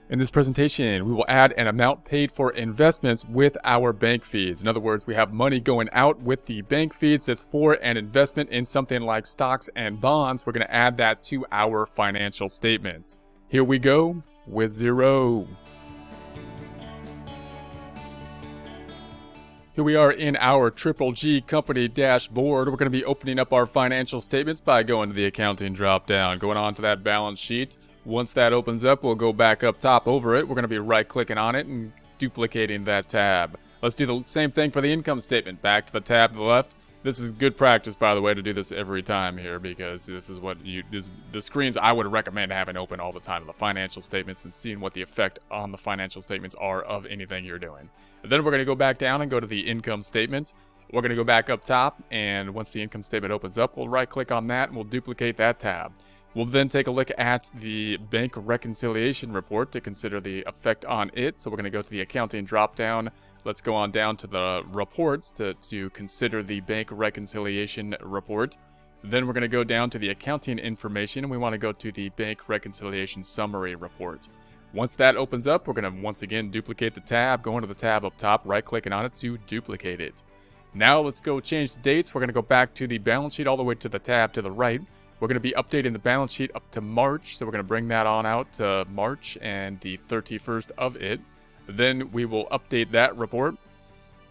In this presentation, we will add an amount paid for investments with our bank feeds. In other words, we have money going out with the bank feeds that's for an investment in something like stocks and bonds. We're going to add that to our financial statements. Here we go with Xero. Here we are in our Triple G company dashboard. We're going to be opening up our financial statements by going to the accounting drop down, going on to that balance sheet. Once that opens up, we'll go back up top over it. We're going to be right-clicking on it and duplicating that tab. Let's do the same thing for the income statement. Back to the tab to the left. This is good practice, by the way, to do this every time here, because this is what the screens I would recommend having open all the time, the financial statements, and seeing what the effect on the financial statements are of anything you're doing. And then we're going to go back down and go to the income statement. We're going to go back up top, and once the income statement opens up, we'll right-click on that and we'll duplicate that tab. We'll then take a look at the bank reconciliation report to consider the effect on it. So we're going to go to the accounting drop-down. Let's go on down to the reports to consider the bank reconciliation report. Then we're going to go down to the accounting information, and we want to go to the bank reconciliation summary report. Once that opens up, we're going to once again duplicate the tab, go into the tab up top, right-clicking on it to duplicate it. Now let's go change the dates. We're going to go back to the balance sheet all the way to the tab to the right. We're going to be updating the balance sheet up to March, so we're going to bring that on out to March and the 31st of it. Then we will update that report.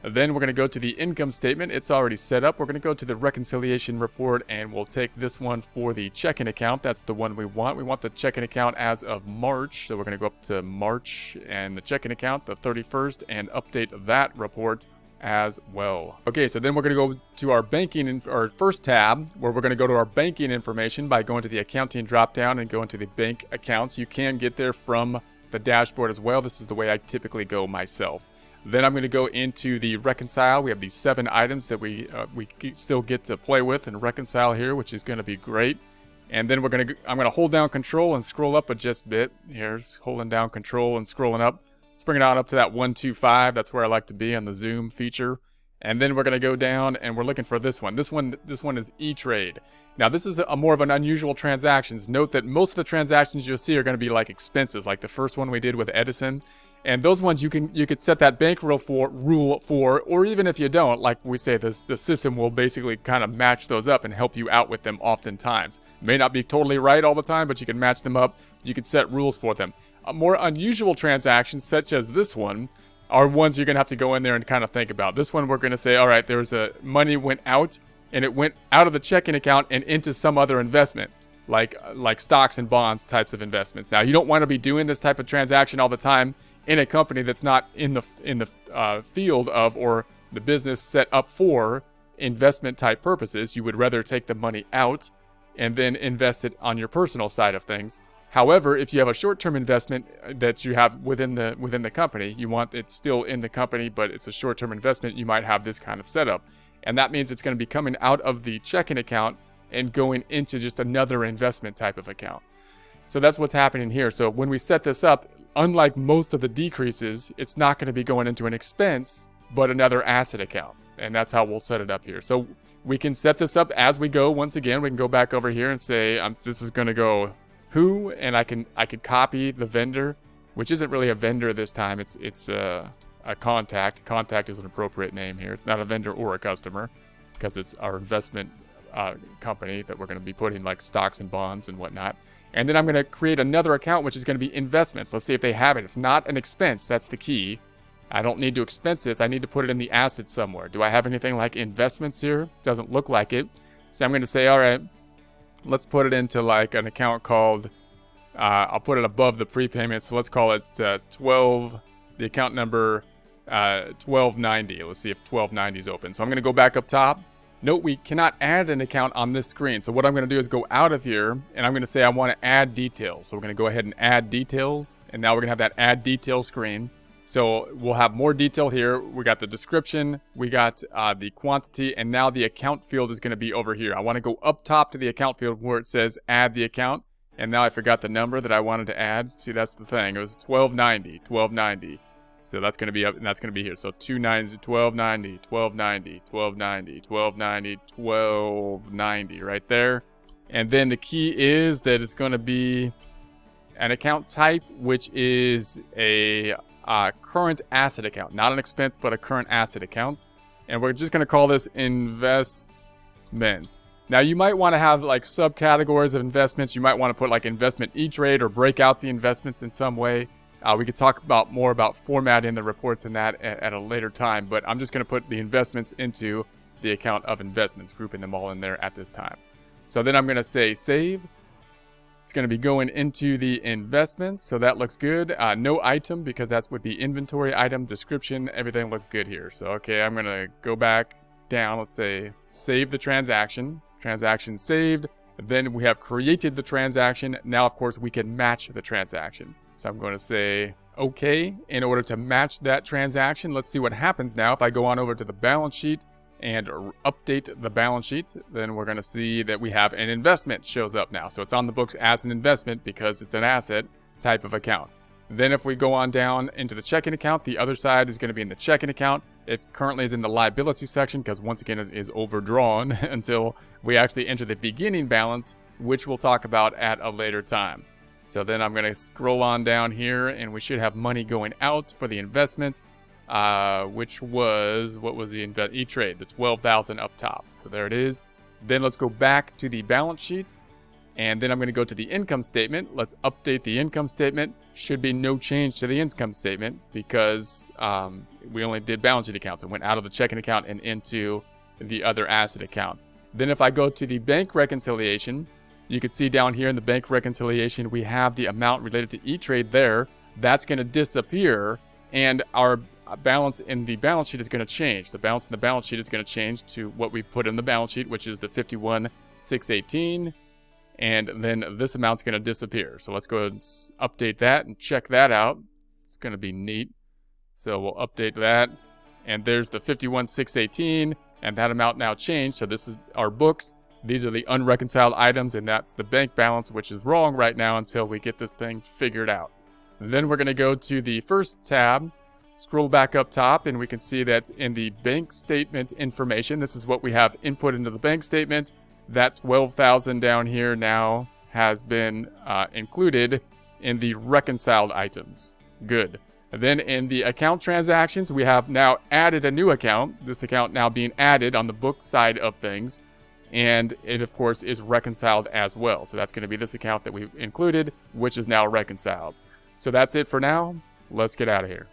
Then we're going to go to the income statement. It's already set up. We're going to go to the reconciliation report, and we'll take this one for the checking account. That's the one we want. We want the checking account as of March, so we're going to go up to March and the checking account, the 31st, and update that report as well. Okay, so then we're going to go to our banking, our first tab, where we're going to go to our banking information by going to the accounting drop down and go into the bank accounts. You can get there from the dashboard as well. This is the way I typically go myself. Then I'm going to go into the reconcile. We have these 7 items that we still get to play with and reconcile here, which is going to be great. And then I'm going to hold down control and scroll up a just bit. Here's holding down control and scrolling up. Bring it on up to that 125. That's where I like to be on the zoom feature. And then we're going to go down and we're looking for this one. This one is E-Trade. Now this is a more of an unusual transactions. Note that most of the transactions you'll see are going to be like expenses, like the first one we did with Edison. And those ones you could set that bank rule for, or even if you don't, like we say, the system will basically kind of match those up and help you out with them oftentimes. May not be totally right all the time, but you can match them up. You can set rules for them. More unusual transactions, such as this one, are ones you're going to have to go in there and kind of think about. This one we're going to say, all right, there's money went out, and it went out of the checking account and into some other investment, like stocks and bonds types of investments. Now, you don't want to be doing this type of transaction all the time in a company that's not in the field of, or the business set up for investment type purposes. You would rather take the money out and then invest it on your personal side of things. However, if you have a short-term investment that you have within the company, you want it still in the company, but it's a short-term investment, you might have this kind of setup. And that means it's going to be coming out of the checking account and going into just another investment type of account. So that's what's happening here. So when we set this up, unlike most of the decreases, it's not going to be going into an expense, but another asset account. And that's how we'll set it up here. So we can set this up as we go. Once again, we can go back over here and say, this is going to go who, and I could copy the vendor, which isn't really a vendor this time. It's a contact. Contact is an appropriate name here. It's not a vendor or a customer, because it's our investment company that we're going to be putting like stocks and bonds and whatnot. And then I'm going to create another account, which is going to be investments. Let's see if they have it. It's not an expense. That's the key. I don't need to expense this. I need to put it in the assets somewhere. Do I have anything like investments here? Doesn't look like it. So I'm going to say, all right, let's put it into like an account called, I'll put it above the prepayment. So let's call it the account number 1290. Let's see if 1290 is open. So I'm going to go back up top. Note we cannot add an account on this screen. So what I'm going to do is go out of here, and I'm going to say I want to add details. So we're going to go ahead and add details. And now we're going to have that add details screen. So we'll have more detail here. We got the description, we got the quantity, and now the account field is going to be over here. I want to go up top to the account field where it says add the account. And now I forgot the number that I wanted to add. See, that's the thing. It was 1290. So that's going to be up, and that's going to be here. So 290, 1290 right there. And then the key is that it's going to be an account type, which is a current asset account, not an expense, but a current asset account. And we're just going to call this investments. Now, you might want to have like subcategories of investments. You might want to put like investment E-Trade or break out the investments in some way. We could talk more about formatting the reports and that at a later time, but I'm just going to put the investments into the account of investments, grouping them all in there at this time. So then I'm going to say save. It's going to be going into the investments, so that looks good. No item, because that's with the inventory item description. Everything looks good here. So, okay, I'm going to go back down. Let's say save the transaction. Transaction saved. Then we have created the transaction. Now, of course, we can match the transaction. So I'm going to say okay. In order to match that transaction, let's see what happens now. If I go on over to the balance sheet and update the balance sheet, then we're going to see that we have an investment shows up now. So it's on the books as an investment because it's an asset type of account. Then if we go on down into the checking account, the other side is going to be in the checking account. It currently is in the liability section because once again it is overdrawn until we actually enter the beginning balance, which we'll talk about at a later time. So then I'm going to scroll on down here and we should have money going out for the investment. Which was, what was the E-Trade? The 12,000 up top. So there it is. Then let's go back to the balance sheet. And then I'm going to go to the income statement. Let's update the income statement. Should be no change to the income statement because we only did balance sheet accounts. It went out of the checking account and into the other asset account. Then if I go to the bank reconciliation, you can see down here in the bank reconciliation, we have the amount related to E-Trade there. That's going to disappear. And our balance in the balance sheet is going to change. The balance in the balance sheet is going to change to what we put in the balance sheet, which is the 51,618, and then this amount's going to disappear. So let's go ahead and update that and check that out. It's going to be neat. So we'll update that, and there's the 51,618, and that amount now changed. So this is our books. These are the unreconciled items, and that's the bank balance, which is wrong right now until we get this thing figured out. Then we're going to go to the first tab. Scroll back up top and we can see that in the bank statement information, this is what we have input into the bank statement. That 12,000 down here now has been included in the reconciled items. Good. And then in the account transactions, we have now added a new account. This account now being added on the book side of things. And it, of course, is reconciled as well. So that's going to be this account that we've included, which is now reconciled. So that's it for now. Let's get out of here.